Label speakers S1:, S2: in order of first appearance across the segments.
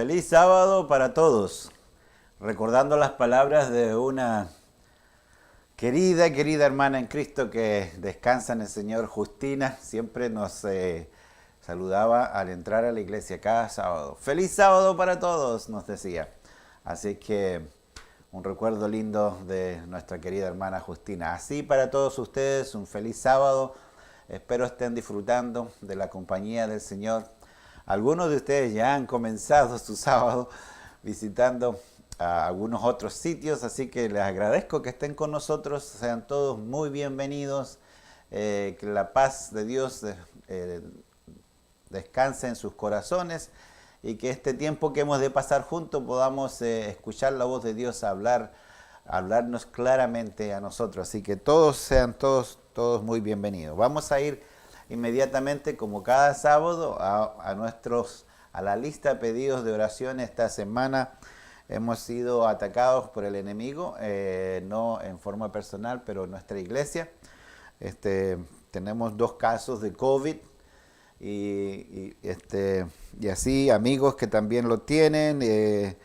S1: Feliz sábado para todos. Recordando las palabras de una querida hermana en Cristo que descansa en el Señor, Justina, siempre nos saludaba al entrar a la iglesia cada sábado. Feliz sábado para todos, nos decía. Así que un recuerdo lindo de nuestra querida hermana Justina. Así para todos ustedes, un feliz sábado. Espero estén disfrutando de la compañía del Señor. Algunos de ustedes ya han comenzado su sábado visitando algunos otros sitios, así que les agradezco que estén con nosotros. Sean todos muy bienvenidos. Que la paz de Dios descanse en sus corazones y que este tiempo que hemos de pasar juntos podamos escuchar la voz de Dios hablarnos claramente a nosotros. Así que sean todos muy bienvenidos. Vamos a ir inmediatamente, como cada sábado, a la lista de pedidos de oración. Esta semana hemos sido atacados por el enemigo, no en forma personal, pero en nuestra iglesia. Tenemos 2 casos de COVID y así amigos que también lo tienen,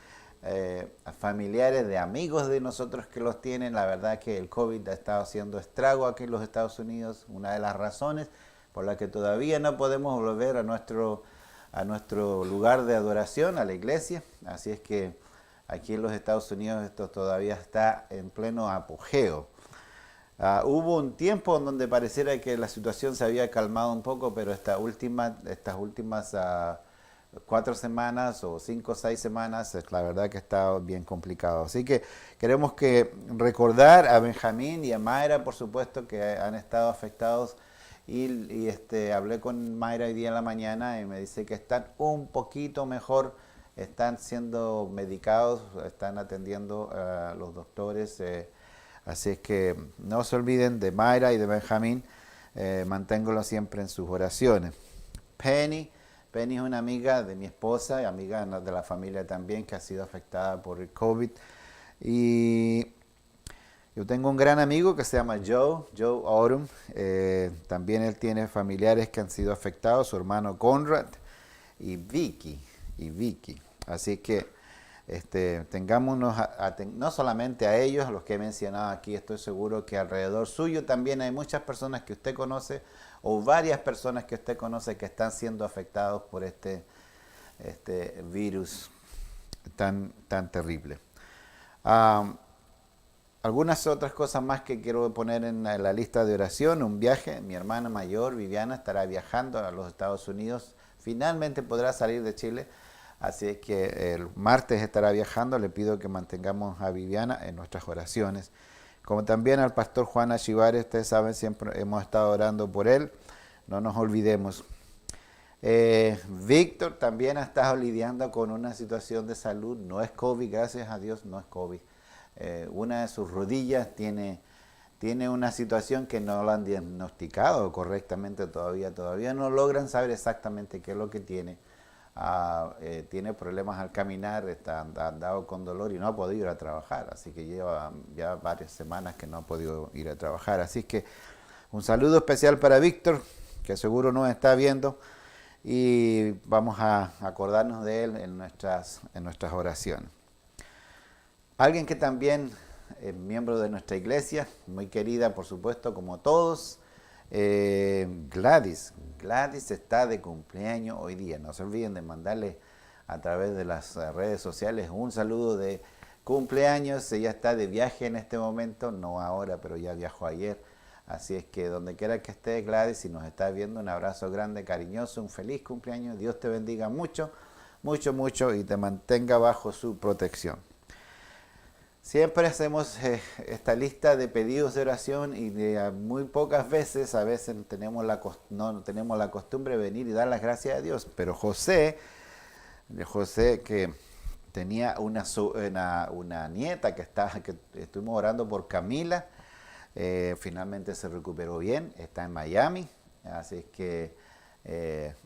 S1: familiares de amigos de nosotros que los tienen. La verdad que el COVID ha estado haciendo estrago aquí en los Estados Unidos, una de las razones por la que todavía no podemos volver a nuestro lugar de adoración, a la iglesia. Así es que aquí en los Estados Unidos esto todavía está en pleno apogeo. Hubo un tiempo en donde pareciera que la situación se había calmado un poco, pero estas últimas 4 semanas o 5 o 6 semanas, la verdad que está bien complicado. Así que queremos recordar a Benjamín y a Mayra, por supuesto, que han estado afectados. Y hablé con Mayra hoy día en la mañana y me dice que están un poquito mejor, están siendo medicados, están atendiendo a los doctores. Así es que no se olviden de Mayra y de Benjamín, manténganlo siempre en sus oraciones. Penny es una amiga de mi esposa y amiga de la familia también, que ha sido afectada por el COVID. Y yo tengo un gran amigo que se llama Joe Autumn. También él tiene familiares que han sido afectados, su hermano Conrad y Vicky. Así que tengámonos no solamente a ellos, a los que he mencionado aquí. Estoy seguro que alrededor suyo también hay muchas personas que usted conoce, o varias personas que usted conoce, que están siendo afectados por este virus tan terrible. Algunas otras cosas más que quiero poner en la lista de oración. Un viaje. Mi hermana mayor, Viviana, estará viajando a los Estados Unidos. Finalmente podrá salir de Chile. Así es que el martes estará viajando. Le pido que mantengamos a Viviana en nuestras oraciones. Como también al pastor Juan Achivares, ustedes saben, siempre hemos estado orando por él. No nos olvidemos. Víctor también ha estado lidiando con una situación de salud. No es COVID, gracias a Dios, no es COVID. Una de sus rodillas tiene una situación que no la han diagnosticado correctamente todavía. Todavía no logran saber exactamente qué es lo que tiene. Tiene problemas al caminar, está andado con dolor y no ha podido ir a trabajar. Así que lleva ya varias semanas que no ha podido ir a trabajar. Así que un saludo especial para Víctor, que seguro nos está viendo. Y vamos a acordarnos de él en nuestras oraciones. Alguien que también es miembro de nuestra iglesia, muy querida por supuesto como todos, Gladys está de cumpleaños hoy día. No se olviden de mandarle a través de las redes sociales un saludo de cumpleaños. Ella está de viaje en este momento, no ahora, pero ya viajó ayer. Así es que donde quiera que esté, Gladys, si nos está viendo, un abrazo grande, cariñoso, un feliz cumpleaños. Dios te bendiga mucho y te mantenga bajo su protección. Siempre hacemos esta lista de pedidos de oración y muy pocas veces, a veces no tenemos la costumbre de venir y dar las gracias a Dios. Pero José que tenía una nieta que estuvimos orando por Camila, finalmente se recuperó bien, está en Miami. Así que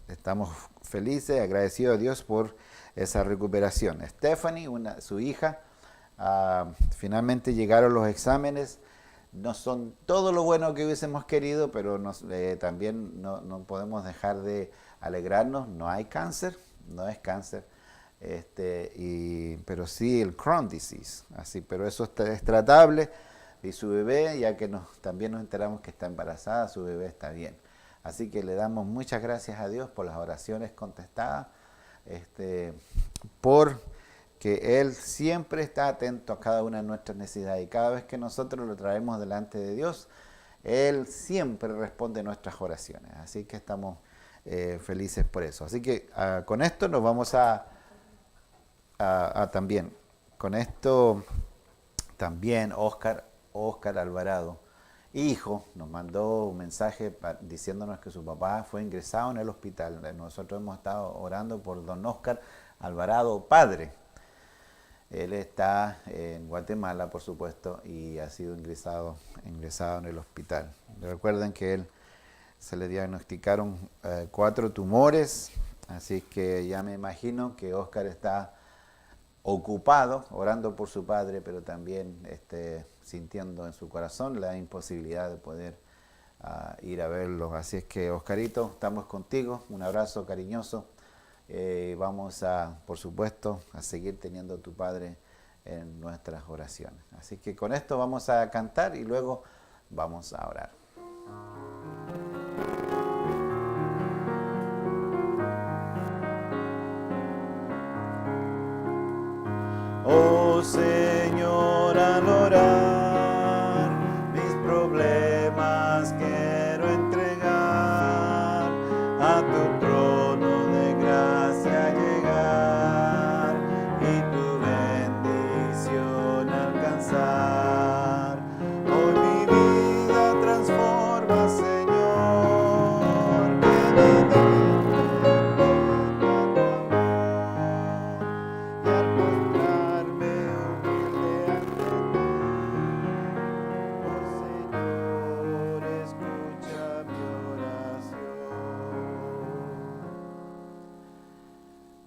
S1: estamos felices, agradecidos a Dios por esa recuperación. Stephanie, su hija, finalmente llegaron los exámenes. No son todo lo bueno que hubiésemos querido, pero también no podemos dejar de alegrarnos. No hay cáncer, no es cáncer. pero sí el Crohn disease, así, pero eso es tratable. Y su bebé, ya que también nos enteramos que está embarazada, su bebé está bien. Así que le damos muchas gracias a Dios por las oraciones contestadas, por que Él siempre está atento a cada una de nuestras necesidades. Y cada vez que nosotros lo traemos delante de Dios, Él siempre responde nuestras oraciones. Así que estamos felices por eso. Así que con esto nos vamos también, con esto también Oscar Alvarado, hijo, nos mandó un mensaje diciéndonos que su papá fue ingresado en el hospital. Nosotros hemos estado orando por don Oscar Alvarado, padre. Él está en Guatemala, por supuesto, y ha sido ingresado en el hospital. Recuerden que él se le diagnosticaron 4 tumores, así que ya me imagino que Oscar está ocupado, orando por su padre, pero también sintiendo en su corazón la imposibilidad de poder ir a verlo. Así es que, Oscarito, estamos contigo, un abrazo cariñoso. Vamos por supuesto, a seguir teniendo a tu padre en nuestras oraciones. Así que con esto vamos a cantar y luego vamos a orar. Oh Señor, al orar, mis problemas quiero entregar, a tu trono de gracia llegar y tu bendición alcanzar. Hoy mi vida transforma, Señor, que me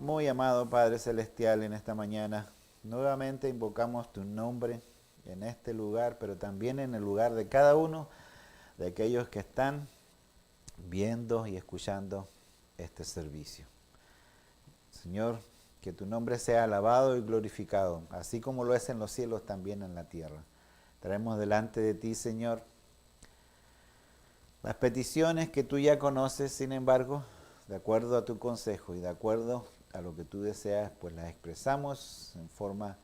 S1: Muy amado Padre Celestial, en esta mañana nuevamente invocamos tu nombre en este lugar, pero también en el lugar de cada uno de aquellos que están viendo y escuchando este servicio. Señor, que tu nombre sea alabado y glorificado, así como lo es en los cielos, también en la tierra. Traemos delante de ti, Señor, las peticiones que tú ya conoces, sin embargo, de acuerdo a tu consejo y de acuerdo a lo que tú deseas, pues las expresamos en forma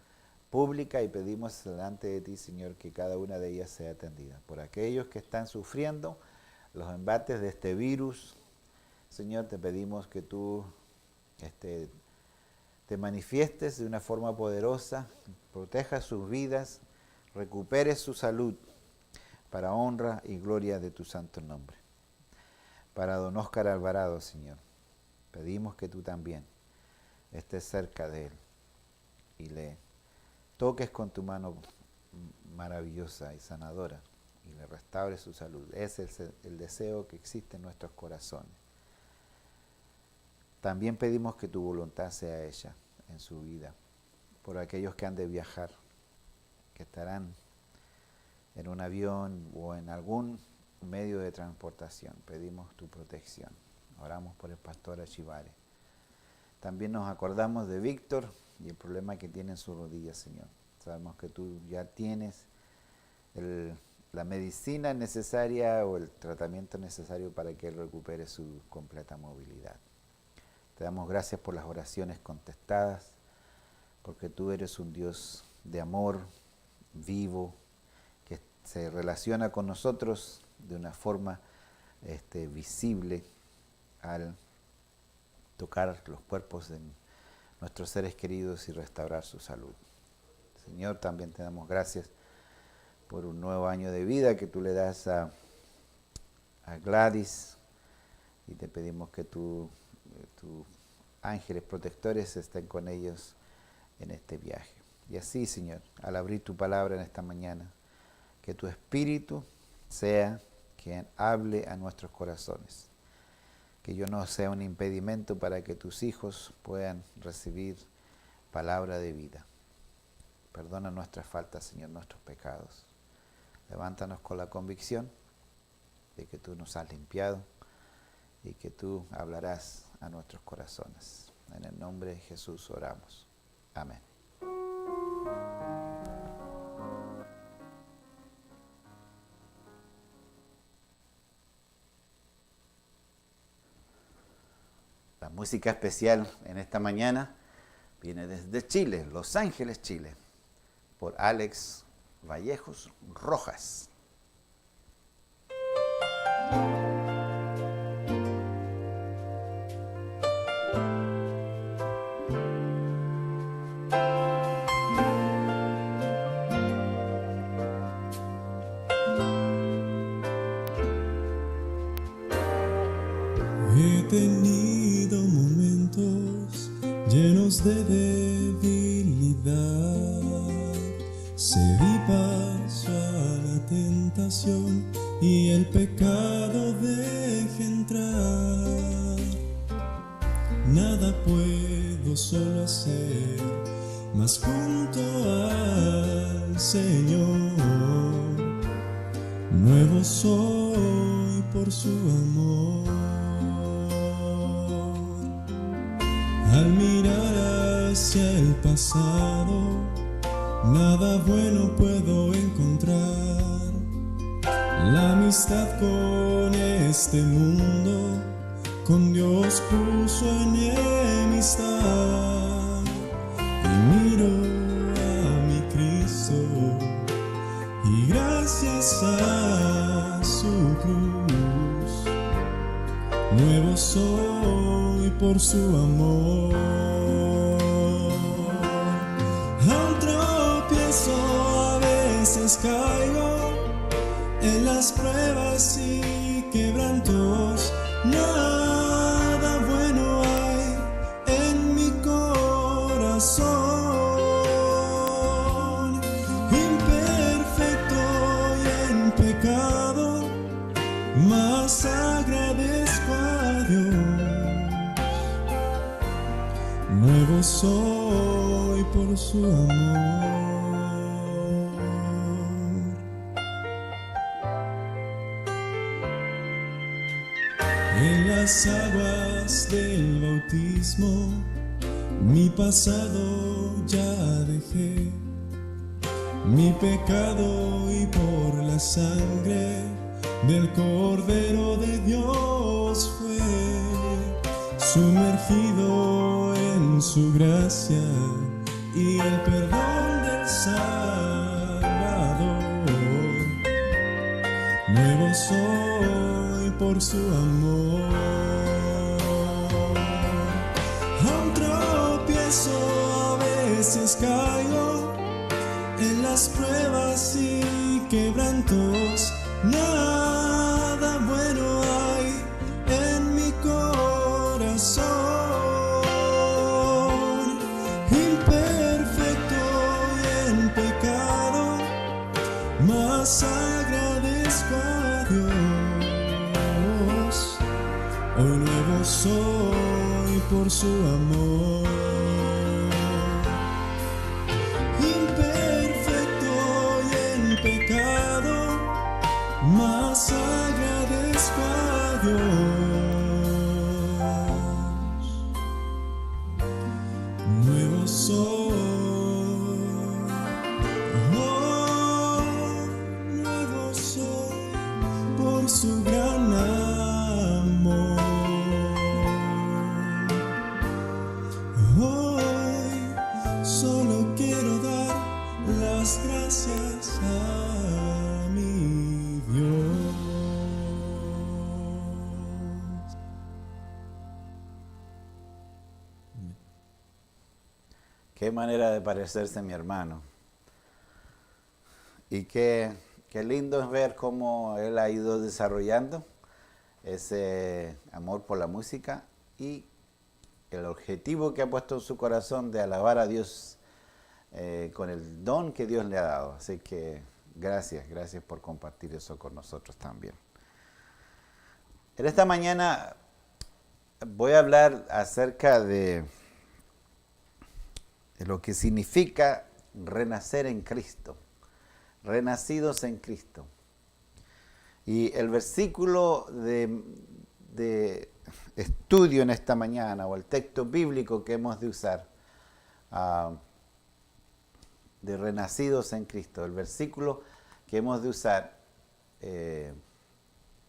S1: pública y pedimos delante de ti, Señor, que cada una de ellas sea atendida. Por aquellos que están sufriendo los embates de este virus, Señor, te pedimos que tú te manifiestes de una forma poderosa, proteja sus vidas, recupere su salud para honra y gloria de tu santo nombre. Para don Oscar Alvarado, Señor, pedimos que tú también estés cerca de él y le toques con tu mano maravillosa y sanadora y le restaures su salud. Ese es el deseo que existe en nuestros corazones. También pedimos que tu voluntad sea hecha en su vida, por aquellos que han de viajar, que estarán en un avión o en algún medio de transportación. Pedimos tu protección. Oramos por el pastor Achivare. También nos acordamos de Víctor y el problema que tiene en su rodilla, Señor. Sabemos que tú ya tienes la medicina necesaria o el tratamiento necesario para que él recupere su completa movilidad. Te damos gracias por las oraciones contestadas, porque tú eres un Dios de amor, vivo, que se relaciona con nosotros de una forma visible al tocar los cuerpos de nuestros seres queridos y restaurar su salud. Señor, también te damos gracias por un nuevo año de vida que tú le das a Gladys y te pedimos que tus ángeles protectores estén con ellos en este viaje. Y así, Señor, al abrir tu palabra en esta mañana, que tu Espíritu sea quien hable a nuestros corazones. Que yo no sea un impedimento para que tus hijos puedan recibir palabra de vida. Perdona nuestras faltas, Señor, nuestros pecados. Levántanos con la convicción de que tú nos has limpiado y que tú hablarás a nuestros corazones. En el nombre de Jesús oramos. Amén. La música especial en esta mañana viene desde Chile, Los Ángeles, Chile, por Alex Vallejos Rojas.
S2: He tenido momentos llenos de debilidad, cedí paso a la tentación y el pecado dejé entrar. Nada puedo solo hacer, mas junto al Señor, nuevo soy por su amor. Al mirar hacia el pasado, nada bueno puedo encontrar. La amistad con este mundo, con Dios puso enemistad. Y miro a mi Cristo, y gracias a su cruz, nuevo soy por su amor. Aún tropiezo, a veces caigo en las pruebas y quebrantos. Nada bueno hay en mi corazón, imperfecto y en pecado, mas agradezco a Dios. Nuevo soy por su amor. En las aguas del bautismo, mi pasado ya dejé, mi pecado, y por la sangre del Cordero de Dios fue sumergido en su gracia y el perdón del Salvador. Nuevo soy por su amor. Aún tropiezo, a veces caigo en las pruebas y quebrantos. Nada bueno hay en mi corazón, imperfecto y en pecado, mas agradezco a Dios. Hoy nuevo soy por su amor. Imperfecto y en pecado, mas agradezco a Dios. Nuevo soy, oh, nuevo soy por su gran amor. Hoy solo quiero dar las gracias a mi Dios.
S1: Qué manera de parecerse a mi hermano. Y qué lindo es ver cómo él ha ido desarrollando ese amor por la música y el objetivo que ha puesto en su corazón de alabar a Dios con el don que Dios le ha dado. Así que gracias por compartir eso con nosotros también. En esta mañana voy a hablar acerca de lo que significa renacer en Cristo, renacidos en Cristo. Y el versículo de estudio en esta mañana, o el texto bíblico que hemos de usar, de renacidos en Cristo, el versículo que hemos de usar,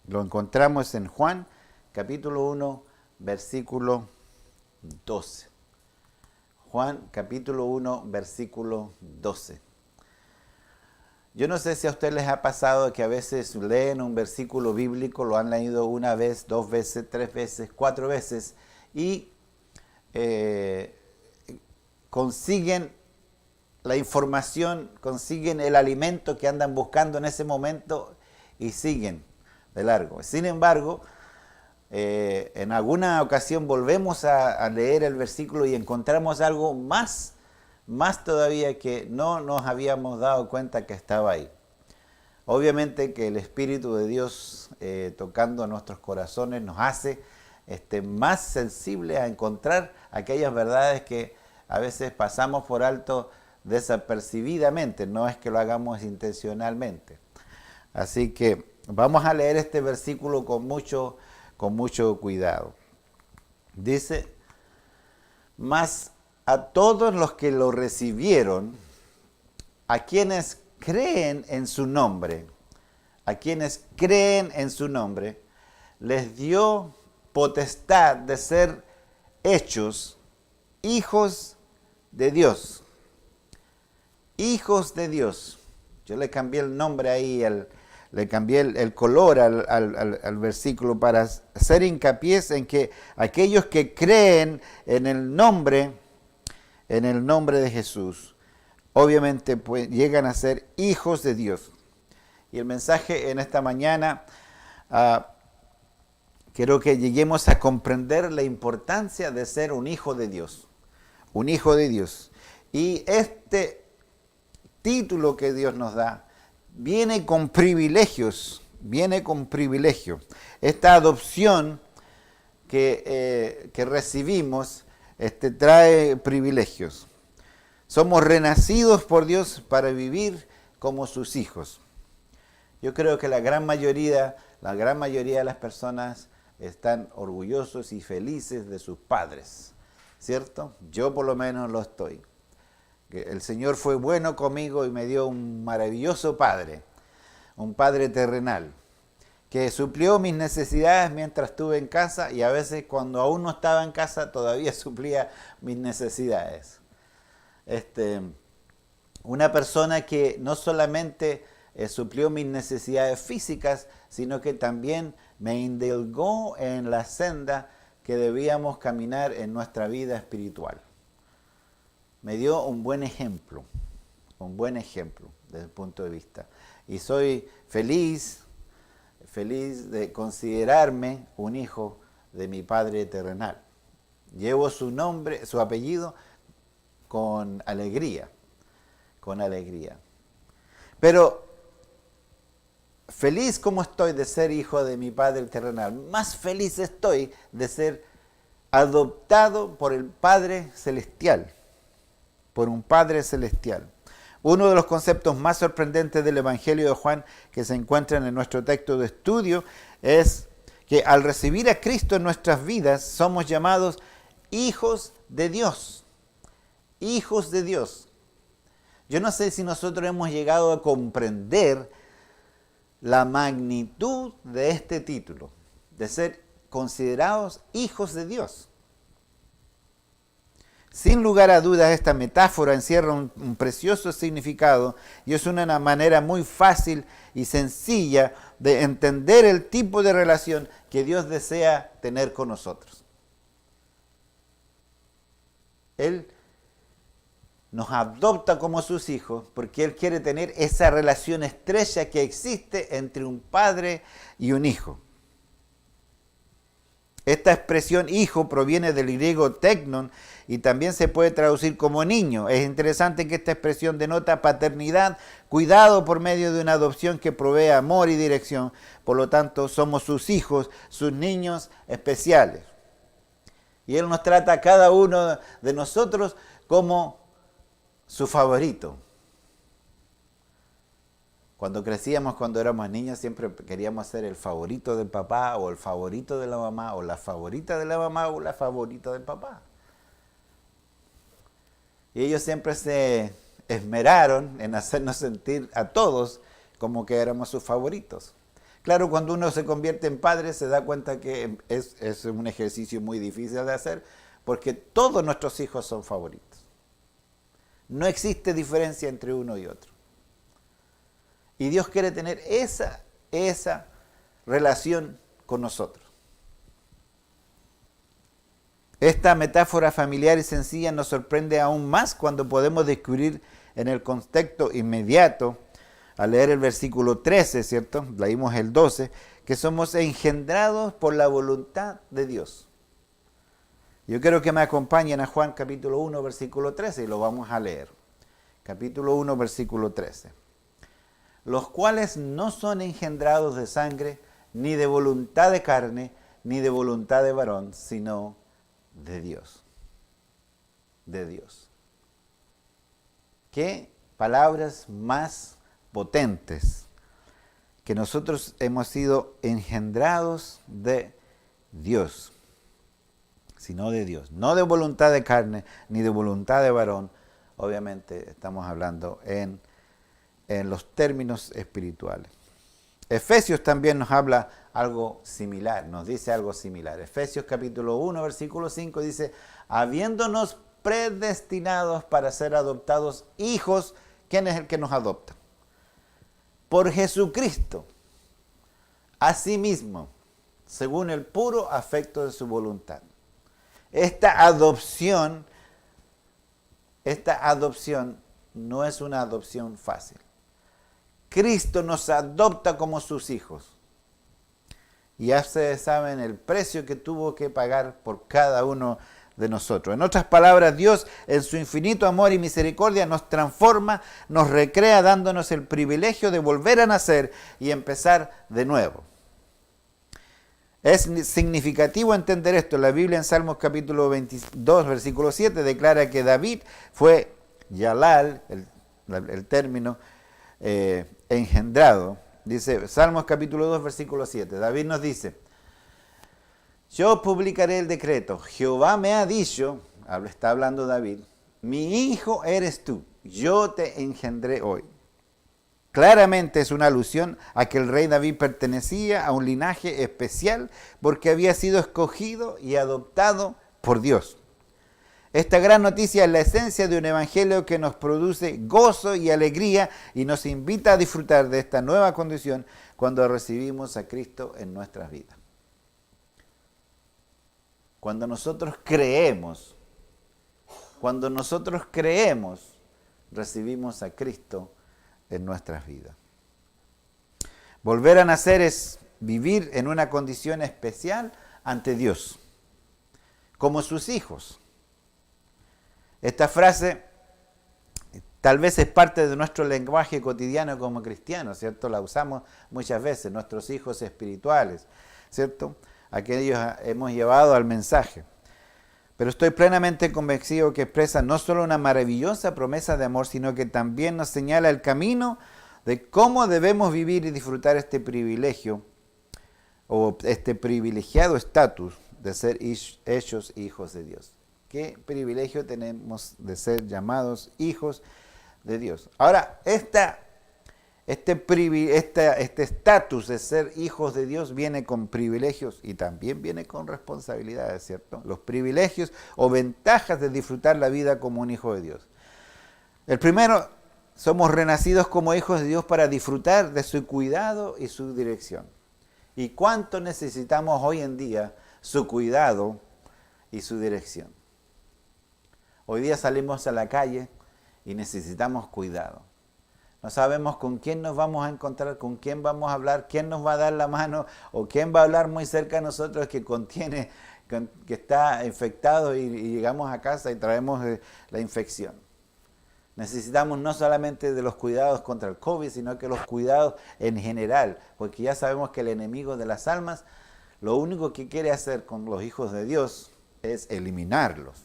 S1: lo encontramos en Juan, capítulo 1, versículo 12. Juan, capítulo 1, versículo 12. Yo no sé si a ustedes les ha pasado que a veces leen un versículo bíblico, lo han leído una vez, 2 veces, 3 veces, 4 veces, y consiguen la información, consiguen el alimento que andan buscando en ese momento y siguen de largo. Sin embargo, en alguna ocasión volvemos a leer el versículo y encontramos algo más todavía que no nos habíamos dado cuenta que estaba ahí. Obviamente que el Espíritu de Dios tocando nuestros corazones nos hace más sensibles a encontrar aquellas verdades que a veces pasamos por alto desapercibidamente, no es que lo hagamos intencionalmente. Así que vamos a leer este versículo con mucho cuidado. Dice: mas a todos los que lo recibieron, a quienes creen en su nombre, les dio potestad de ser hechos hijos de Dios. Hijos de Dios. Yo le cambié el nombre ahí, le cambié el color al versículo para hacer hincapié en que aquellos que creen en el nombre de Jesús, obviamente pues, llegan a ser hijos de Dios. Y el mensaje en esta mañana, quiero que lleguemos a comprender la importancia de ser un hijo de Dios. Un hijo de Dios. Y este título que Dios nos da viene con privilegios. Esta adopción que recibimos trae privilegios. Somos renacidos por Dios para vivir como sus hijos. Yo creo que la gran mayoría de las personas están orgullosos y felices de sus padres, ¿cierto? Yo por lo menos lo estoy. El Señor fue bueno conmigo y me dio un maravilloso padre, un padre terrenal, que suplió mis necesidades mientras estuve en casa y a veces cuando aún no estaba en casa todavía suplía mis necesidades. Una persona que no solamente suplió mis necesidades físicas, sino que también me indulgó en la senda que debíamos caminar en nuestra vida espiritual. Me dio un buen ejemplo desde el punto de vista. Y soy feliz de considerarme un hijo de mi Padre terrenal. Llevo su nombre, su apellido con alegría. Pero feliz como estoy de ser hijo de mi Padre terrenal, más feliz estoy de ser adoptado por el Padre celestial, por un Padre celestial. Uno de los conceptos más sorprendentes del Evangelio de Juan que se encuentran en nuestro texto de estudio es que al recibir a Cristo en nuestras vidas somos llamados hijos de Dios. Hijos de Dios. Yo no sé si nosotros hemos llegado a comprender la magnitud de este título, de ser considerados hijos de Dios. Sin lugar a dudas, esta metáfora encierra un precioso significado y es una manera muy fácil y sencilla de entender el tipo de relación que Dios desea tener con nosotros. Él nos adopta como sus hijos porque Él quiere tener esa relación estrecha que existe entre un padre y un hijo. Esta expresión hijo proviene del griego teknon y también se puede traducir como niño. Es interesante que esta expresión denota paternidad, cuidado por medio de una adopción que provee amor y dirección. Por lo tanto, somos sus hijos, sus niños especiales. Y Él nos trata a cada uno de nosotros como su favorito. Cuando crecíamos, cuando éramos niños, siempre queríamos ser el favorito del papá, o el favorito de la mamá, o la favorita de la mamá, o la favorita del papá. Y ellos siempre se esmeraron en hacernos sentir a todos como que éramos sus favoritos. Claro, cuando uno se convierte en padre se da cuenta que es un ejercicio muy difícil de hacer, porque todos nuestros hijos son favoritos. No existe diferencia entre uno y otro. Y Dios quiere tener esa relación con nosotros. Esta metáfora familiar y sencilla nos sorprende aún más cuando podemos descubrir en el contexto inmediato, al leer el versículo 13, ¿cierto? Leímos el 12, que somos engendrados por la voluntad de Dios. Yo quiero que me acompañen a Juan capítulo 1, versículo 13, y lo vamos a leer. Capítulo 1, versículo 13. Los cuales no son engendrados de sangre, ni de voluntad de carne, ni de voluntad de varón, sino de Dios. De Dios. ¿Qué palabras más potentes? Que nosotros hemos sido engendrados de Dios, sino de Dios. No de voluntad de carne, ni de voluntad de varón. Obviamente estamos hablando en los términos espirituales. Efesios también nos habla algo similar, nos dice algo similar. Efesios capítulo 1, versículo 5 dice, habiéndonos predestinados para ser adoptados hijos. ¿Quién es el que nos adopta? Por Jesucristo, asimismo, según el puro afecto de su voluntad. Esta adopción no es una adopción fácil. Cristo nos adopta como sus hijos. Y ya ustedes saben el precio que tuvo que pagar por cada uno de nosotros. En otras palabras, Dios en su infinito amor y misericordia nos transforma, nos recrea dándonos el privilegio de volver a nacer y empezar de nuevo. Es significativo entender esto. La Biblia en Salmos capítulo 22, versículo 7 declara que David fue Yalal, el término engendrado. Dice Salmos capítulo 2, versículo 7. David nos dice, yo publicaré el decreto. Jehová me ha dicho, está hablando David, mi hijo eres tú, yo te engendré hoy. Claramente es una alusión a que el rey David pertenecía a un linaje especial porque había sido escogido y adoptado por Dios. Esta gran noticia es la esencia de un evangelio que nos produce gozo y alegría y nos invita a disfrutar de esta nueva condición cuando recibimos a Cristo en nuestras vidas. Cuando nosotros creemos, recibimos a Cristo en nuestras vidas. Volver a nacer es vivir en una condición especial ante Dios, como sus hijos. Esta frase tal vez es parte de nuestro lenguaje cotidiano como cristianos, ¿cierto? La usamos muchas veces, nuestros hijos espirituales, ¿cierto? Aquellos hemos llevado al mensaje. Pero estoy plenamente convencido que expresa no solo una maravillosa promesa de amor, sino que también nos señala el camino de cómo debemos vivir y disfrutar este privilegio o este privilegiado estatus de ser hechos hijos de Dios. Qué privilegio tenemos de ser llamados hijos de Dios. Ahora, este estatus de ser hijos de Dios viene con privilegios y también viene con responsabilidades, ¿cierto? Los privilegios o ventajas de disfrutar la vida como un hijo de Dios. El primero, somos renacidos como hijos de Dios para disfrutar de su cuidado y su dirección. ¿Y cuánto necesitamos hoy en día su cuidado y su dirección? Hoy día salimos a la calle y necesitamos cuidado. No sabemos con quién nos vamos a encontrar, con quién vamos a hablar, quién nos va a dar la mano o quién va a hablar muy cerca de nosotros que está infectado y llegamos a casa y traemos la infección. Necesitamos no solamente de los cuidados contra el COVID, sino que los cuidados en general, porque ya sabemos que el enemigo de las almas, lo único que quiere hacer con los hijos de Dios es eliminarlos.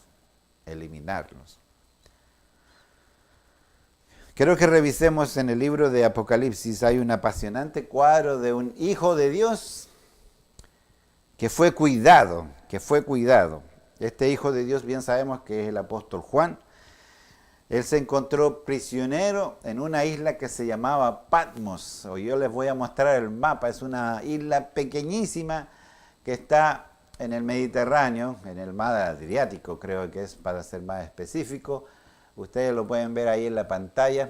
S1: Quiero que revisemos en el libro de Apocalipsis. Hay un apasionante cuadro de un hijo de Dios que fue cuidado. Este hijo de Dios bien sabemos que es el apóstol Juan. Él se encontró prisionero en una isla que se llamaba Patmos. Hoy yo les voy a mostrar el mapa. Es una isla pequeñísima que está en el Mediterráneo, en el mar Adriático, creo que es, para ser más específico. Ustedes lo pueden ver ahí en la pantalla.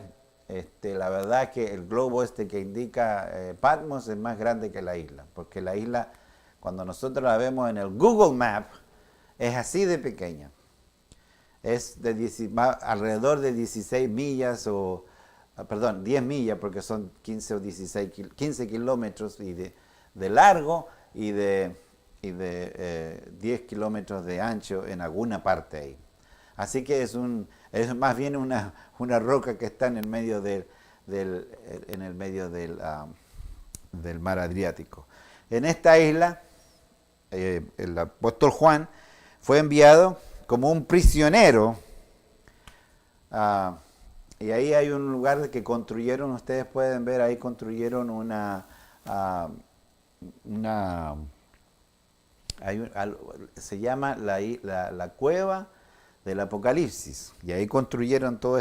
S1: La verdad que el globo que indica Patmos es más grande que la isla, porque la isla, cuando nosotros la vemos en el Google Map, es así de pequeña. Es de alrededor de 16 millas, 10 millas, porque son 15 o 15 kilómetros de largo y de 10 kilómetros de ancho en alguna parte ahí. Así que es más bien una roca que está en el medio del mar Adriático. En esta isla, el apóstol Juan fue enviado como un prisionero, y ahí hay un lugar que construyeron, ustedes pueden ver, ahí construyeron se llama la cueva del Apocalipsis, y ahí construyeron todo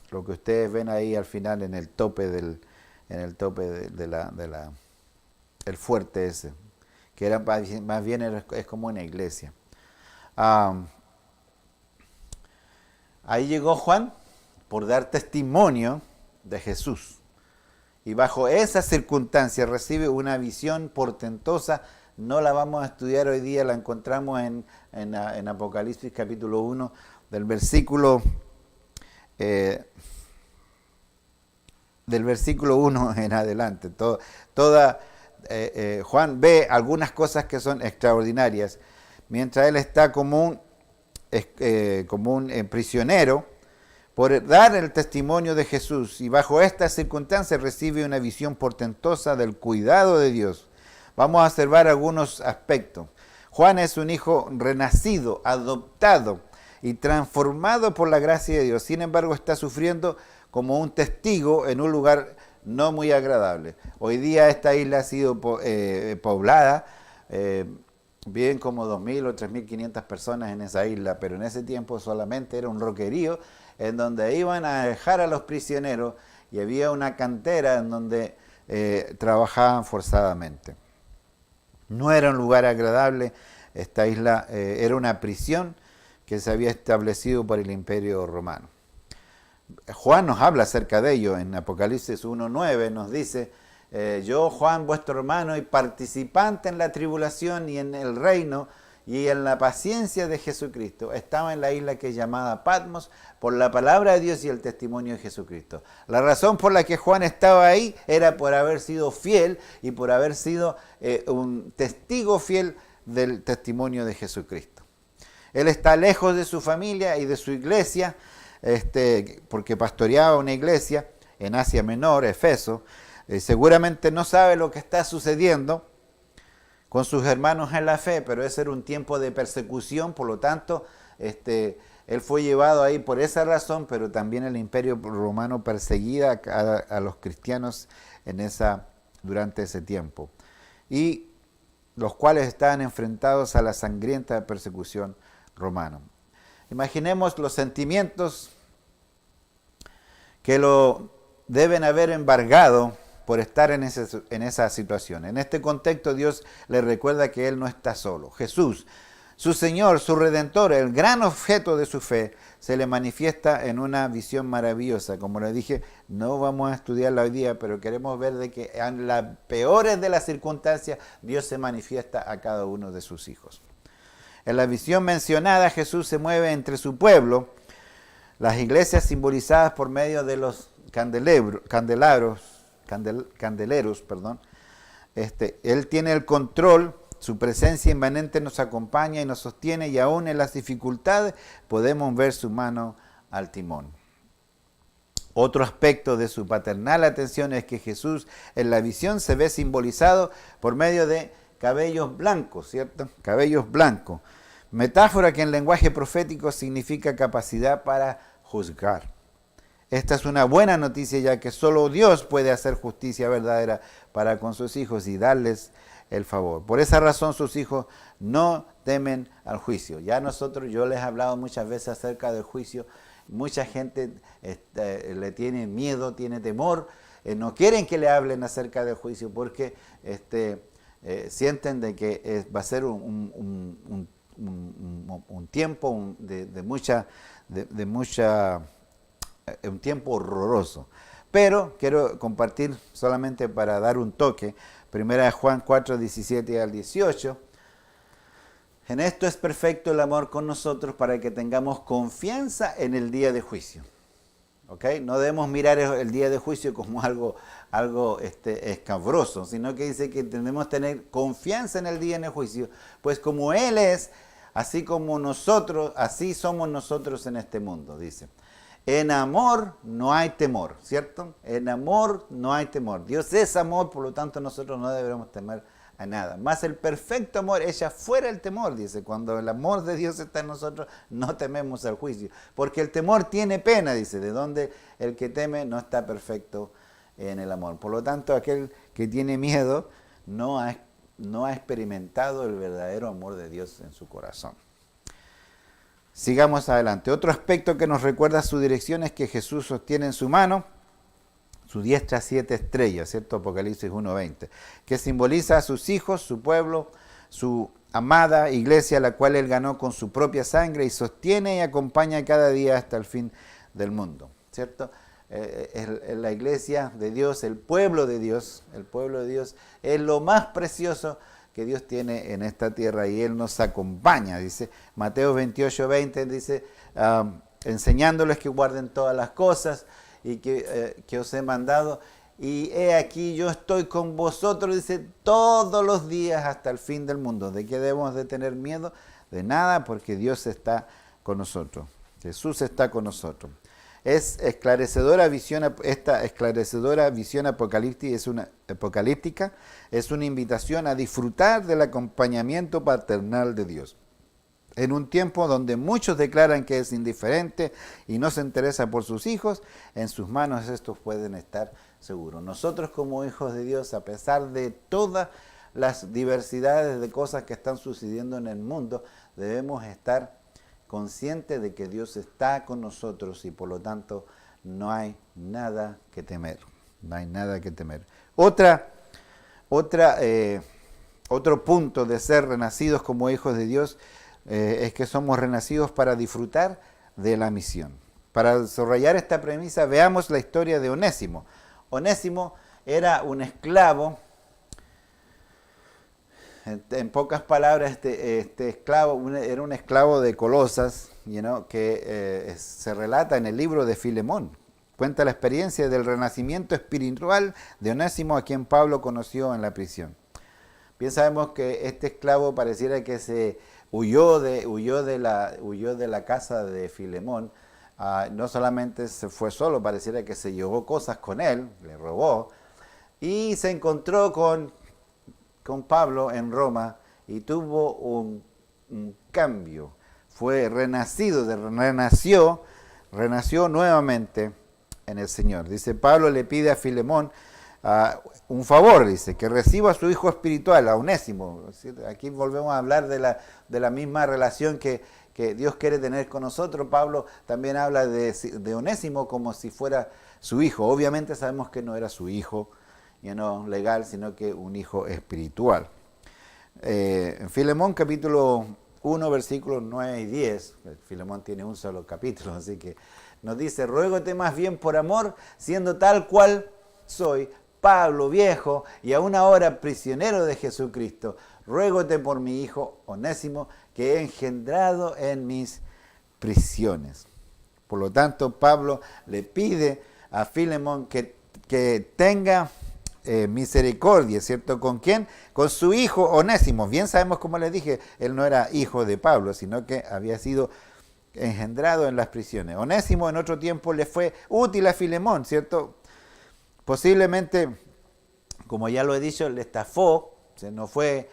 S1: lo que ustedes ven ahí al final en el tope del fuerte ese, que era más bien es como una iglesia. Ahí llegó Juan por dar testimonio de Jesús, y bajo esa circunstancia recibe una visión portentosa. No la vamos a estudiar hoy día, la encontramos en Apocalipsis capítulo 1, del versículo 1 en adelante. Juan ve algunas cosas que son extraordinarias. Mientras él está como un prisionero por dar el testimonio de Jesús, y bajo estas circunstancias recibe una visión portentosa del cuidado de Dios. Vamos a observar algunos aspectos. Juan es un hijo renacido, adoptado y transformado por la gracia de Dios. Sin embargo, está sufriendo como un testigo en un lugar no muy agradable. Hoy día esta isla ha sido poblada, bien como 2.000 o 3.500 personas en esa isla, pero en ese tiempo solamente era un roquerío en donde iban a dejar a los prisioneros, y había una cantera en donde trabajaban forzadamente. No era un lugar agradable. Esta isla era una prisión que se había establecido por el Imperio Romano. Juan nos habla acerca de ello. En Apocalipsis 1:9 nos dice: yo, Juan, vuestro hermano y participante en la tribulación y en el reino y en la paciencia de Jesucristo, estaba en la isla que es llamada Patmos por la palabra de Dios y el testimonio de Jesucristo. La razón por la que Juan estaba ahí era por haber sido fiel y por haber sido un testigo fiel del testimonio de Jesucristo. Él está lejos de su familia y de su iglesia, porque pastoreaba una iglesia en Asia Menor, Efeso. Seguramente no sabe lo que está sucediendo con sus hermanos en la fe, pero ese era un tiempo de persecución, por lo tanto, él fue llevado ahí por esa razón, pero también el Imperio Romano perseguía a los cristianos durante ese tiempo, y los cuales estaban enfrentados a la sangrienta persecución romana. Imaginemos los sentimientos que lo deben haber embargado por estar en esa situación. En este contexto, Dios le recuerda que Él no está solo. Jesús, su Señor, su Redentor, el gran objeto de su fe, se le manifiesta en una visión maravillosa. Como le dije, no vamos a estudiarla hoy día, pero queremos ver de que en las peores de las circunstancias, Dios se manifiesta a cada uno de sus hijos. En la visión mencionada, Jesús se mueve entre su pueblo, las iglesias simbolizadas por medio de los candeleros. Él tiene el control, su presencia inmanente nos acompaña y nos sostiene, y aún en las dificultades podemos ver su mano al timón. Otro aspecto de su paternal atención es que Jesús en la visión se ve simbolizado por medio de cabellos blancos, ¿cierto? Cabellos blancos. Metáfora que en lenguaje profético significa capacidad para juzgar. Esta es una buena noticia, ya que solo Dios puede hacer justicia verdadera para con sus hijos y darles el favor. Por esa razón sus hijos no temen al juicio. Ya yo les he hablado muchas veces acerca del juicio. Mucha gente le tiene miedo, tiene temor, no quieren que le hablen acerca del juicio porque sienten de que va a ser un tiempo un tiempo horroroso. Pero quiero compartir solamente para dar un toque, 1 Juan 4, 17 al 18. En esto es perfecto el amor con nosotros para que tengamos confianza en el día de juicio. ¿Okay? No debemos mirar el día de juicio como algo escabroso, sino que dice que debemos tener confianza en el día de juicio, pues como Él es, así como nosotros, así somos nosotros en este mundo, dice. En amor no hay temor, ¿cierto? En amor no hay temor. Dios es amor, por lo tanto nosotros no debemos temer a nada. Más el perfecto amor echa fuera el temor, dice. Cuando el amor de Dios está en nosotros, no tememos al juicio. Porque el temor tiene pena, dice, de donde el que teme no está perfecto en el amor. Por lo tanto, aquel que tiene miedo no ha experimentado el verdadero amor de Dios en su corazón. Sigamos adelante. Otro aspecto que nos recuerda su dirección es que Jesús sostiene en su mano su diestra 7 estrellas, ¿cierto? Apocalipsis 1:20, que simboliza a sus hijos, su pueblo, su amada iglesia, la cual Él ganó con su propia sangre y sostiene y acompaña cada día hasta el fin del mundo, ¿cierto? La iglesia de Dios, el pueblo de Dios es lo más precioso que Dios tiene en esta tierra y Él nos acompaña, dice Mateo 28:20, dice, enseñándoles que guarden todas las cosas y que os he mandado, y he aquí yo estoy con vosotros, dice, todos los días hasta el fin del mundo. ¿De qué debemos de tener miedo? De nada, porque Dios está con nosotros, Jesús está con nosotros. Esta esclarecedora visión apocalíptica es una invitación a disfrutar del acompañamiento paternal de Dios. En un tiempo donde muchos declaran que es indiferente y no se interesa por sus hijos, en sus manos estos pueden estar seguros. Nosotros como hijos de Dios, a pesar de todas las diversidades de cosas que están sucediendo en el mundo, debemos estar conscientes de que Dios está con nosotros y por lo tanto no hay nada que temer. No hay nada que temer. Otro punto de ser renacidos como hijos de Dios es que somos renacidos para disfrutar de la misión. Para desarrollar esta premisa, veamos la historia de Onésimo. Onésimo era un esclavo. En pocas palabras, este esclavo era un esclavo de Colosas, que se relata en el libro de Filemón. Cuenta la experiencia del renacimiento espiritual de Onésimo, a quien Pablo conoció en la prisión. Bien sabemos que este esclavo pareciera que se huyó de la casa de Filemón. No solamente se fue solo, pareciera que se llevó cosas con él, le robó, y se encontró con Pablo en Roma y tuvo un cambio. Renació nuevamente en el Señor. Dice, Pablo le pide a Filemón un favor, dice, que reciba a su hijo espiritual, a Onésimo. Aquí volvemos a hablar de la misma relación que Dios quiere tener con nosotros. Pablo también habla de Onésimo como si fuera su hijo. Obviamente sabemos que no era su hijo legal, sino que un hijo espiritual. En Filemón capítulo 1, versículos 9 y 10, Filemón tiene un solo capítulo, así que nos dice, ruégote más bien por amor, siendo tal cual soy, Pablo, viejo, y aún ahora prisionero de Jesucristo, ruégote por mi hijo Onésimo, que he engendrado en mis prisiones. Por lo tanto, Pablo le pide a Filemón que tenga misericordia, ¿cierto? ¿Con quién? Con su hijo Onésimo. Bien sabemos, como les dije, él no era hijo de Pablo, sino que había sido engendrado en las prisiones. Onésimo en otro tiempo le fue útil a Filemón, ¿cierto? Posiblemente, como ya lo he dicho, le estafó, no fue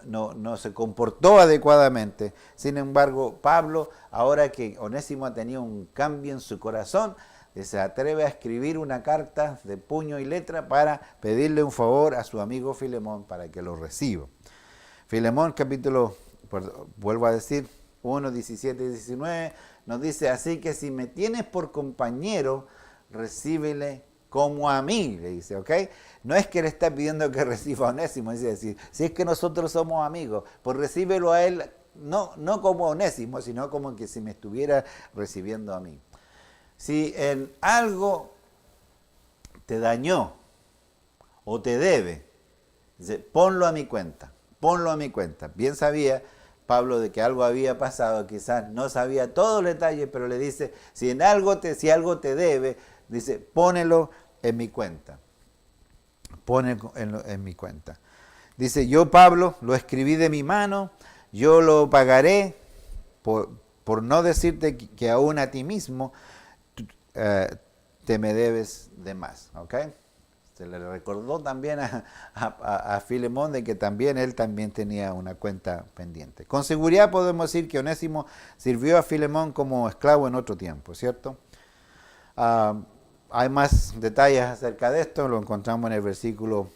S1: no se comportó adecuadamente. Sin embargo, Pablo, ahora que Onésimo ha tenido un cambio en su corazón, se atreve a escribir una carta de puño y letra para pedirle un favor a su amigo Filemón para que lo reciba. Filemón, capítulo, vuelvo a decir, 1, 17 y 19, nos dice: así que si me tienes por compañero, recíbele como a mí, le dice, ¿ok? No es que le está pidiendo que reciba a Onésimo, es decir, si es que nosotros somos amigos, pues recíbelo a él, no como a Onésimo, sino como que si me estuviera recibiendo a mí. Si en algo te dañó o te debe, dice, ponlo a mi cuenta, ponlo a mi cuenta. Bien sabía Pablo de que algo había pasado, quizás no sabía todos los detalles, pero le dice, si algo te debe, dice, pónelo en mi cuenta. Ponelo en mi cuenta. Dice, yo Pablo lo escribí de mi mano, yo lo pagaré por no decirte que aún a ti mismo te me debes de más. ¿Ok? Se le recordó también a Filemón de que él también tenía una cuenta pendiente. Con seguridad podemos decir que Onésimo sirvió a Filemón como esclavo en otro tiempo, ¿cierto? Hay más detalles acerca de esto, lo encontramos en el versículo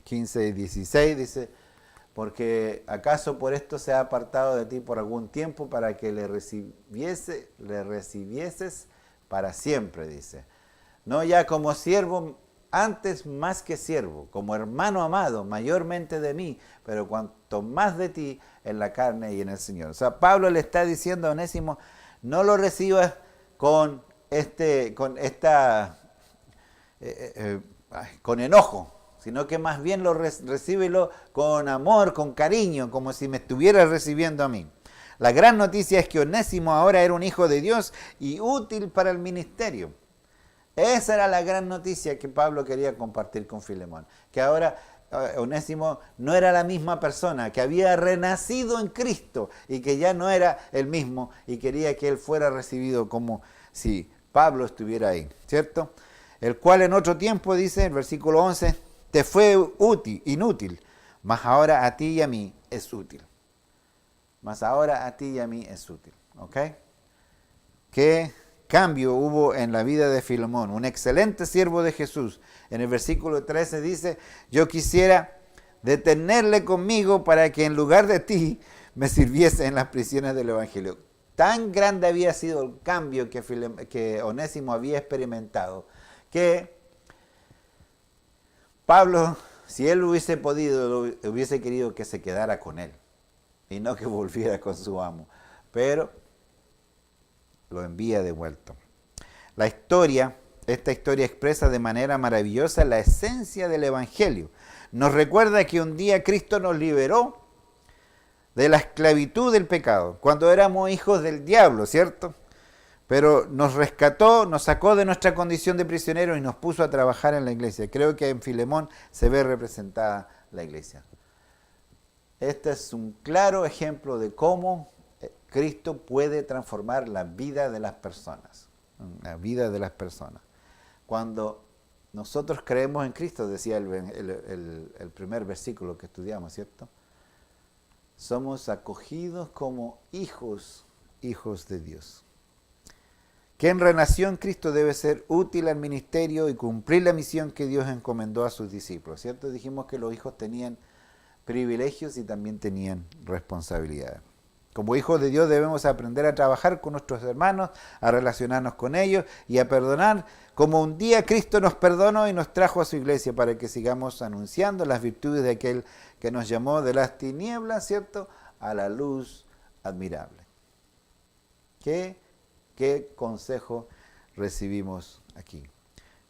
S1: 15 y 16, dice, porque acaso por esto se ha apartado de ti por algún tiempo para que le recibieses para siempre, dice. No ya como siervo, antes más que siervo, como hermano amado, mayormente de mí, pero cuanto más de ti en la carne y en el Señor. O sea, Pablo le está diciendo a Onésimo, no lo recibas con enojo, sino que más bien recíbelo con amor, con cariño, como si me estuvieras recibiendo a mí. La gran noticia es que Onésimo ahora era un hijo de Dios y útil para el ministerio. Esa era la gran noticia que Pablo quería compartir con Filemón, que ahora Onésimo no era la misma persona, que había renacido en Cristo y que ya no era el mismo y quería que él fuera recibido como si Pablo estuviera ahí, ¿cierto? El cual en otro tiempo, dice el versículo 11, te fue inútil, mas ahora a ti y a mí es útil. Mas ahora a ti y a mí es útil, ¿ok? ¿Qué cambio hubo en la vida de Filemón? Un excelente siervo de Jesús. En el versículo 13 dice, yo quisiera detenerle conmigo para que en lugar de ti me sirviese en las prisiones del Evangelio. Tan grande había sido el cambio que Onésimo había experimentado, que Pablo, si él hubiese podido, hubiese querido que se quedara con él y no que volviera con su amo, pero lo envía de vuelta. Esta historia expresa de manera maravillosa la esencia del Evangelio. Nos recuerda que un día Cristo nos liberó de la esclavitud del pecado, cuando éramos hijos del diablo, ¿cierto? Pero nos rescató, nos sacó de nuestra condición de prisioneros y nos puso a trabajar en la iglesia. Creo que en Filemón se ve representada la iglesia. Este es un claro ejemplo de cómo Cristo puede transformar la vida de las personas. La vida de las personas. Cuando nosotros creemos en Cristo, decía el primer versículo que estudiamos, ¿cierto? Somos acogidos como hijos de Dios. Quien renació en Cristo debe ser útil al ministerio y cumplir la misión que Dios encomendó a sus discípulos, ¿cierto? Dijimos que los hijos tenían privilegios y también tenían responsabilidades. Como hijos de Dios debemos aprender a trabajar con nuestros hermanos, a relacionarnos con ellos y a perdonar, como un día Cristo nos perdonó y nos trajo a su iglesia para que sigamos anunciando las virtudes de aquel que nos llamó de las tinieblas, ¿cierto?, a la luz admirable. ¿Qué consejo recibimos aquí?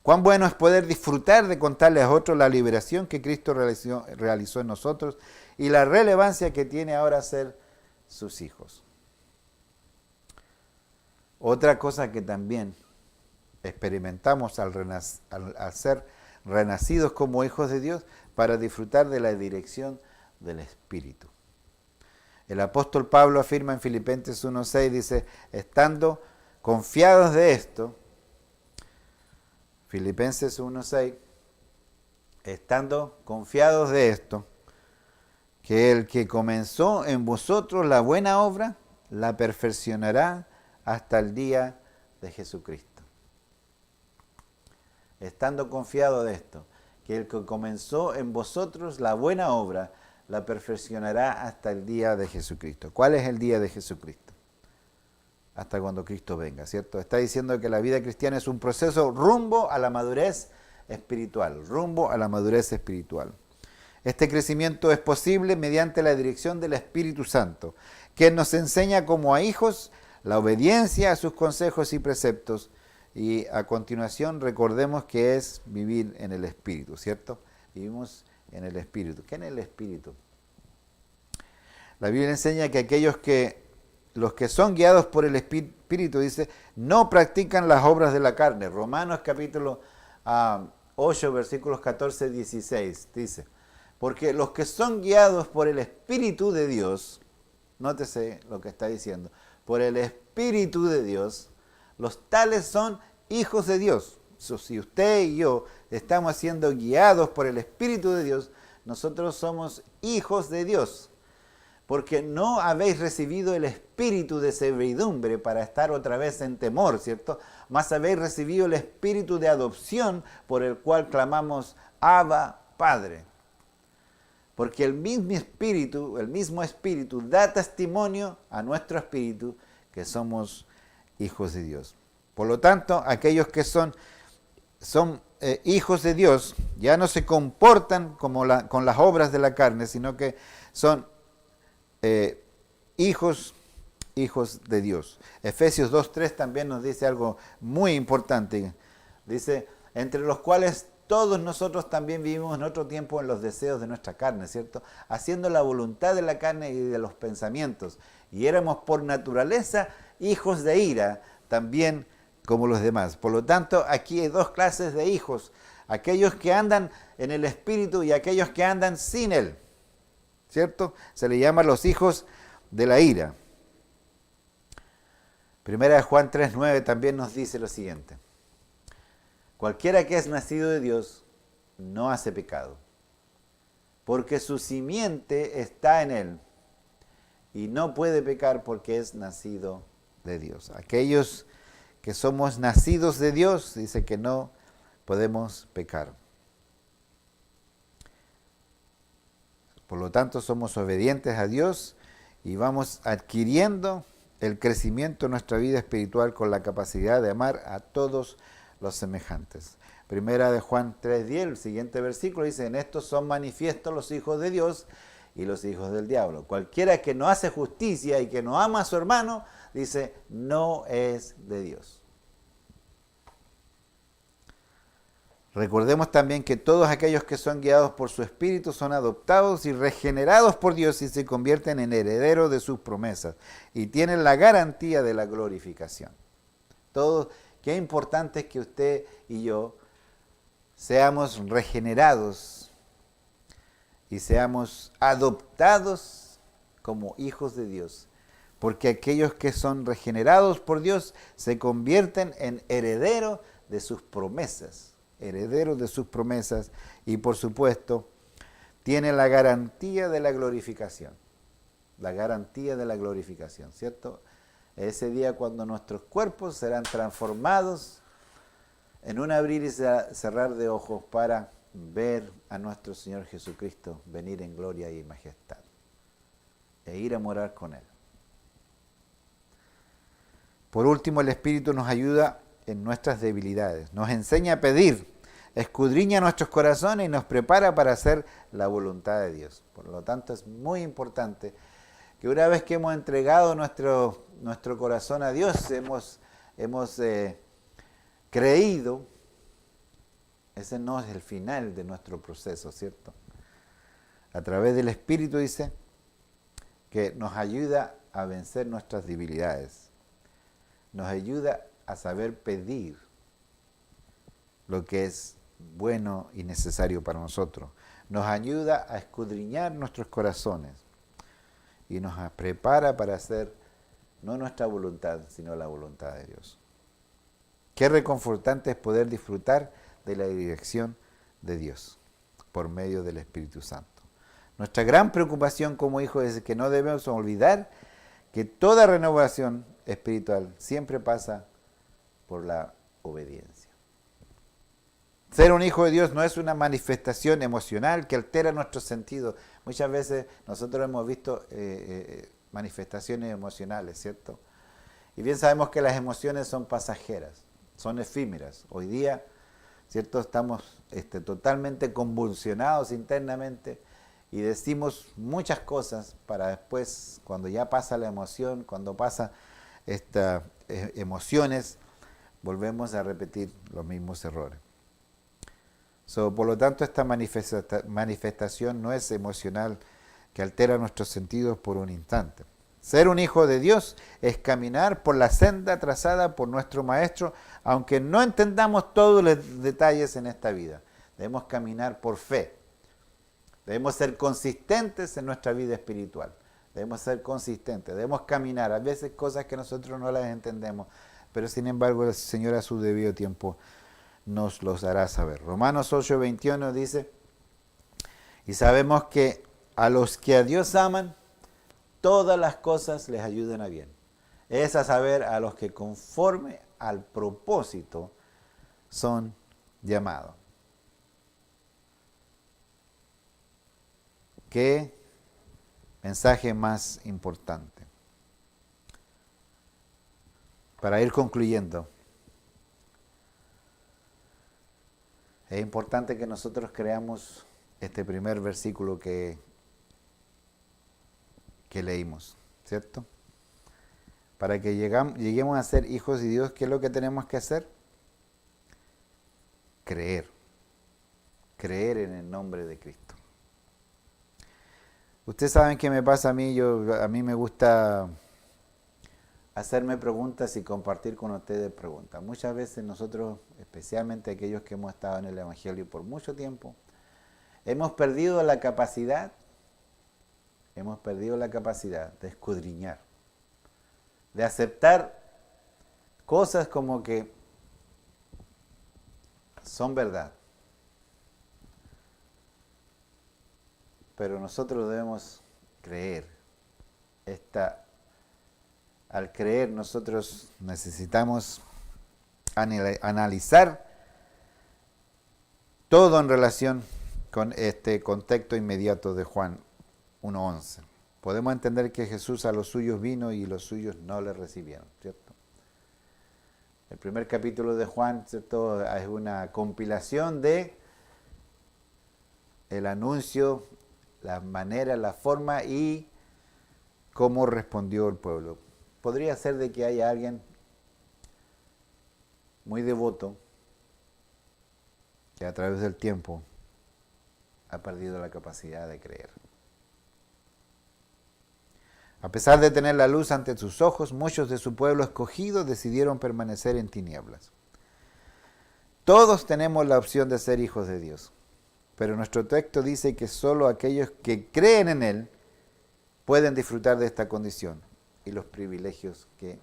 S1: Cuán bueno es poder disfrutar de contarles a otros la liberación que Cristo realizó en nosotros y la relevancia que tiene ahora ser sus hijos. Otra cosa que también experimentamos al ser renacidos como hijos de Dios para disfrutar de la dirección del Espíritu. El apóstol Pablo afirma en Filipenses 1:6, dice, estando confiados de esto, Filipenses 1:6, estando confiados de esto, que el que comenzó en vosotros la buena obra, la perfeccionará hasta el día de Jesucristo. Estando confiado de esto, que el que comenzó en vosotros la buena obra, la perfeccionará hasta el día de Jesucristo. ¿Cuál es el día de Jesucristo? Hasta cuando Cristo venga, ¿cierto? Está diciendo que la vida cristiana es un proceso rumbo a la madurez espiritual, rumbo a la madurez espiritual. Este crecimiento es posible mediante la dirección del Espíritu Santo, que nos enseña como a hijos la obediencia a sus consejos y preceptos. Y a continuación recordemos que es vivir en el Espíritu, ¿cierto? Vivimos en el Espíritu. ¿Qué en el Espíritu? La Biblia enseña que los que son guiados por el Espíritu, dice, no practican las obras de la carne. Romanos capítulo 8, versículos 14 y 16, dice, porque los que son guiados por el Espíritu de Dios, nótese lo que está diciendo, por el Espíritu de Dios, los tales son hijos de Dios. Si usted y yo estamos siendo guiados por el Espíritu de Dios, nosotros somos hijos de Dios. Porque no habéis recibido el espíritu de servidumbre para estar otra vez en temor, ¿cierto? Mas habéis recibido el espíritu de adopción por el cual clamamos, Abba, Padre. Porque el mismo espíritu da testimonio a nuestro espíritu que somos hijos de Dios. Por lo tanto, aquellos que son hijos de Dios ya no se comportan como con las obras de la carne, sino que son hijos de Dios. Efesios 2:3 también nos dice algo muy importante. Dice, entre los cuales todos nosotros también vivimos en otro tiempo en los deseos de nuestra carne, ¿cierto? Haciendo la voluntad de la carne y de los pensamientos. Y éramos por naturaleza hijos de ira, también como los demás. Por lo tanto, aquí hay dos clases de hijos. Aquellos que andan en el Espíritu y aquellos que andan sin él. ¿Cierto? Se le llama los hijos de la ira. Primera de Juan 3:9 también nos dice lo siguiente. Cualquiera que es nacido de Dios no hace pecado, porque su simiente está en él y no puede pecar porque es nacido de Dios. Aquellos que somos nacidos de Dios, dice que no podemos pecar. Por lo tanto, somos obedientes a Dios y vamos adquiriendo el crecimiento en nuestra vida espiritual con la capacidad de amar a todos los semejantes. Primera de Juan 3:10, el siguiente versículo dice, en estos son manifiestos los hijos de Dios y los hijos del diablo. Cualquiera que no hace justicia y que no ama a su hermano, dice, no es de Dios. Recordemos también que todos aquellos que son guiados por su Espíritu son adoptados y regenerados por Dios y se convierten en herederos de sus promesas y tienen la garantía de la glorificación. Qué importante es que usted y yo seamos regenerados y seamos adoptados como hijos de Dios, porque aquellos que son regenerados por Dios se convierten en herederos de sus promesas. Herederos de sus promesas y por supuesto tienen la garantía de la glorificación. La garantía de la glorificación, ¿cierto? Ese día cuando nuestros cuerpos serán transformados en un abrir y cerrar de ojos para ver a nuestro Señor Jesucristo venir en gloria y majestad e ir a morar con Él. Por último, el Espíritu nos ayuda en nuestras debilidades, nos enseña a pedir, escudriña nuestros corazones y nos prepara para hacer la voluntad de Dios. Por lo tanto, es muy importante que una vez que hemos entregado nuestro corazón a Dios, hemos creído, ese no es el final de nuestro proceso, ¿cierto? A través del Espíritu dice que nos ayuda a vencer nuestras debilidades, nos ayuda a saber pedir lo que es bueno y necesario para nosotros. Nos ayuda a escudriñar nuestros corazones y nos prepara para hacer no nuestra voluntad, sino la voluntad de Dios. Qué reconfortante es poder disfrutar de la dirección de Dios por medio del Espíritu Santo. Nuestra gran preocupación como hijos es que no debemos olvidar que toda renovación espiritual siempre pasa por la obediencia. Ser un hijo de Dios no es una manifestación emocional que altera nuestros sentidos. Muchas veces nosotros hemos visto manifestaciones emocionales, ¿cierto? Y bien sabemos que las emociones son pasajeras, son efímeras. Hoy día, ¿cierto? Estamos totalmente convulsionados internamente y decimos muchas cosas para después, cuando ya pasa la emoción, cuando pasa estas emociones, volvemos a repetir los mismos errores. Por lo tanto, esta manifestación no es emocional que altera nuestros sentidos por un instante. Ser un hijo de Dios es caminar por la senda trazada por nuestro Maestro, aunque no entendamos todos los detalles en esta vida. Debemos caminar por fe. Debemos ser consistentes en nuestra vida espiritual. Debemos ser consistentes, debemos caminar. A veces cosas que nosotros no las entendemos, pero sin embargo el Señor a su debido tiempo nos los hará saber. Romanos 8:21 dice, y sabemos que a los que a Dios aman, todas las cosas les ayudan a bien. Es a saber, a los que conforme al propósito son llamados. ¿Qué mensaje más importante? Para ir concluyendo, es importante que nosotros creamos este primer versículo que leímos, ¿cierto? Para que lleguemos a ser hijos de Dios, ¿qué es lo que tenemos que hacer? Creer en el nombre de Cristo. Ustedes saben qué me pasa a mí, a mí me gusta hacerme preguntas y compartir con ustedes preguntas. Muchas veces nosotros, especialmente aquellos que hemos estado en el Evangelio por mucho tiempo, hemos perdido la capacidad de escudriñar, de aceptar cosas como que son verdad. Pero nosotros debemos creer. Al creer nosotros necesitamos analizar todo en relación con este contexto inmediato de Juan 1:11. Podemos entender que Jesús a los suyos vino y los suyos no le recibieron, ¿cierto? El primer capítulo de Juan, ¿cierto?, es una compilación de el anuncio, la manera, la forma y cómo respondió el pueblo. Podría ser de que haya alguien muy devoto que a través del tiempo ha perdido la capacidad de creer. A pesar de tener la luz ante sus ojos, muchos de su pueblo escogido decidieron permanecer en tinieblas. Todos tenemos la opción de ser hijos de Dios, pero nuestro texto dice que solo aquellos que creen en Él pueden disfrutar de esta condición y los privilegios que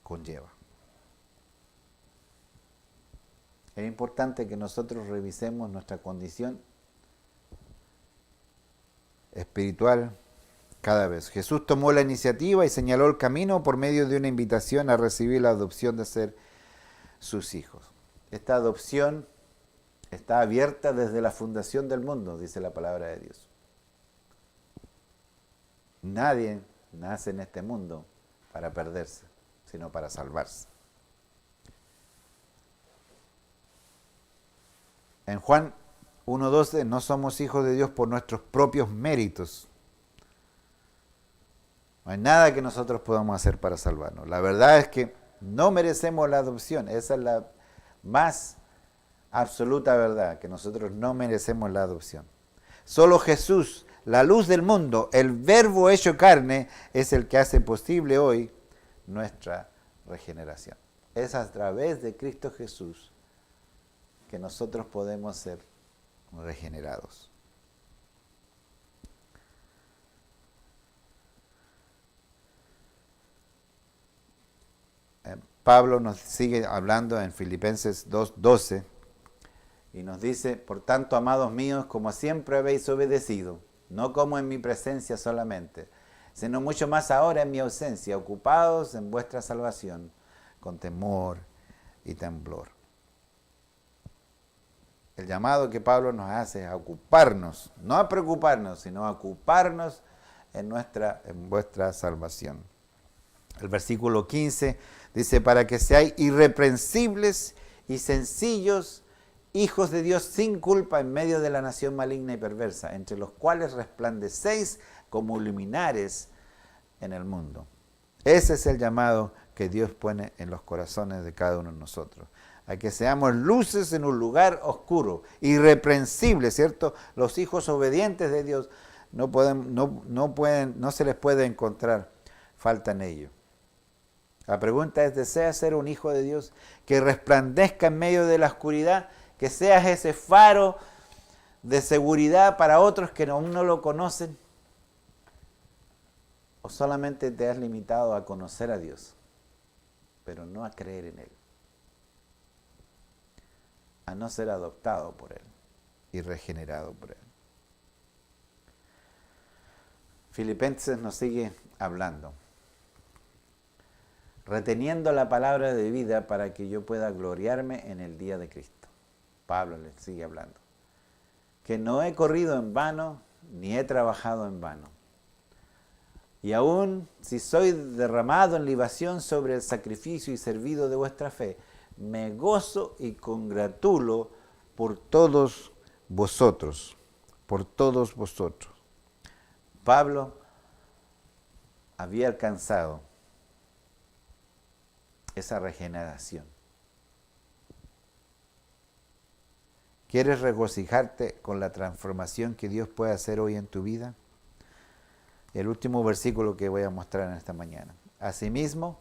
S1: conlleva. Es importante que nosotros revisemos nuestra condición espiritual cada vez. Jesús tomó la iniciativa y señaló el camino por medio de una invitación a recibir la adopción de ser sus hijos. Esta adopción está abierta desde la fundación del mundo, dice la palabra de Dios. Nadie nace en este mundo para perderse, sino para salvarse. En Juan 1:12, no somos hijos de Dios por nuestros propios méritos. No hay nada que nosotros podamos hacer para salvarnos. La verdad es que no merecemos la adopción. Esa es la más absoluta verdad, que nosotros no merecemos la adopción. Solo Jesús, la luz del mundo, el verbo hecho carne, es el que hace posible hoy nuestra regeneración. Es a través de Cristo Jesús que nosotros podemos ser regenerados. Pablo nos sigue hablando en Filipenses 2:12 Y nos dice, por tanto, amados míos, como siempre habéis obedecido, no como en mi presencia solamente, sino mucho más ahora en mi ausencia, ocupados en vuestra salvación, con temor y temblor. El llamado que Pablo nos hace es a ocuparnos, no a preocuparnos, sino a ocuparnos en vuestra salvación. El versículo 15 dice, para que seáis irreprensibles y sencillos, hijos de Dios sin culpa en medio de la nación maligna y perversa, entre los cuales resplandecéis como luminares en el mundo. Ese es el llamado que Dios pone en los corazones de cada uno de nosotros. A que seamos luces en un lugar oscuro, irreprensibles, ¿cierto? Los hijos obedientes de Dios no se les puede encontrar falta en ello. La pregunta es, ¿deseas ser un hijo de Dios que resplandezca en medio de la oscuridad? Que seas ese faro de seguridad para otros que aún no lo conocen. ¿O solamente te has limitado a conocer a Dios, pero no a creer en Él? A no ser adoptado por Él y regenerado por Él. Filipenses nos sigue hablando. Reteniendo la palabra de vida para que yo pueda gloriarme en el día de Cristo. Pablo le sigue hablando. Que no he corrido en vano, ni he trabajado en vano. Y aún si soy derramado en libación sobre el sacrificio y servido de vuestra fe, me gozo y congratulo por todos vosotros. Por todos vosotros. Pablo había alcanzado esa regeneración. ¿Quieres regocijarte con la transformación que Dios puede hacer hoy en tu vida? El último versículo que voy a mostrar en esta mañana. Asimismo,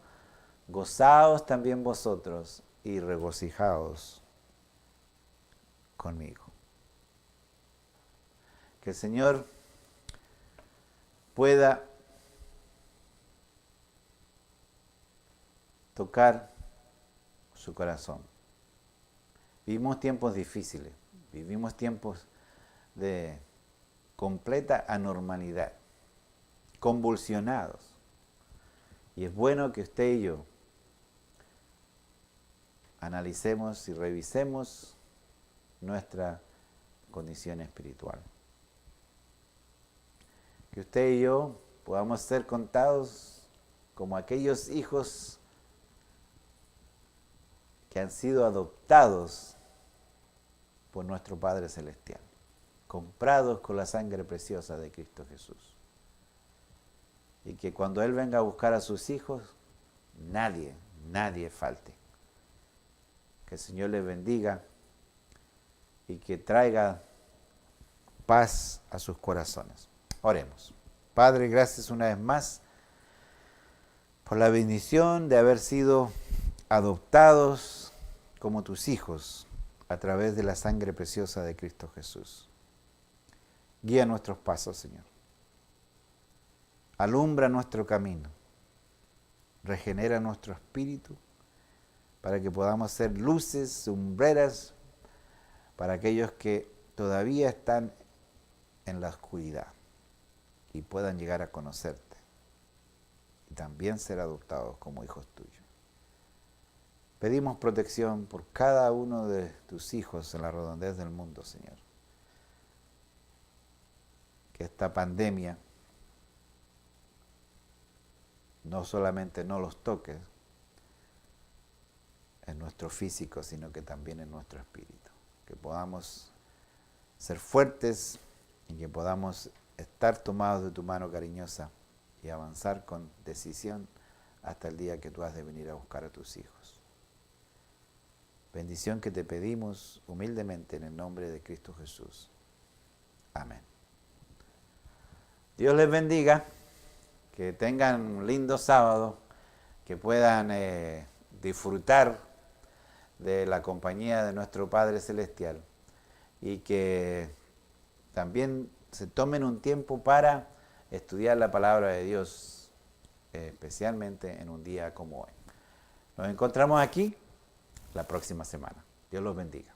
S1: gozaos también vosotros y regocijaos conmigo. Que el Señor pueda tocar su corazón. Vivimos tiempos difíciles, vivimos tiempos de completa anormalidad, convulsionados. Y es bueno que usted y yo analicemos y revisemos nuestra condición espiritual. Que usted y yo podamos ser contados como aquellos hijos que han sido adoptados por nuestro Padre Celestial, comprados con la sangre preciosa de Cristo Jesús. Y que cuando Él venga a buscar a sus hijos, nadie falte. Que el Señor les bendiga y que traiga paz a sus corazones. Oremos. Padre, gracias una vez más por la bendición de haber sido adoptados como tus hijos a través de la sangre preciosa de Cristo Jesús. Guía nuestros pasos, Señor. Alumbra nuestro camino. Regenera nuestro espíritu para que podamos ser luces, lumbreras para aquellos que todavía están en la oscuridad y puedan llegar a conocerte y también ser adoptados como hijos tuyos. Pedimos protección por cada uno de tus hijos en la redondez del mundo, Señor. Que esta pandemia no solamente no los toque en nuestro físico, sino que también en nuestro espíritu. Que podamos ser fuertes y que podamos estar tomados de tu mano cariñosa y avanzar con decisión hasta el día que tú has de venir a buscar a tus hijos. Bendición que te pedimos humildemente en el nombre de Cristo Jesús. Amén. Dios les bendiga, que tengan un lindo sábado, que puedan disfrutar de la compañía de nuestro Padre Celestial y que también se tomen un tiempo para estudiar la palabra de Dios, especialmente en un día como hoy. Nos encontramos aquí la próxima semana. Dios los bendiga.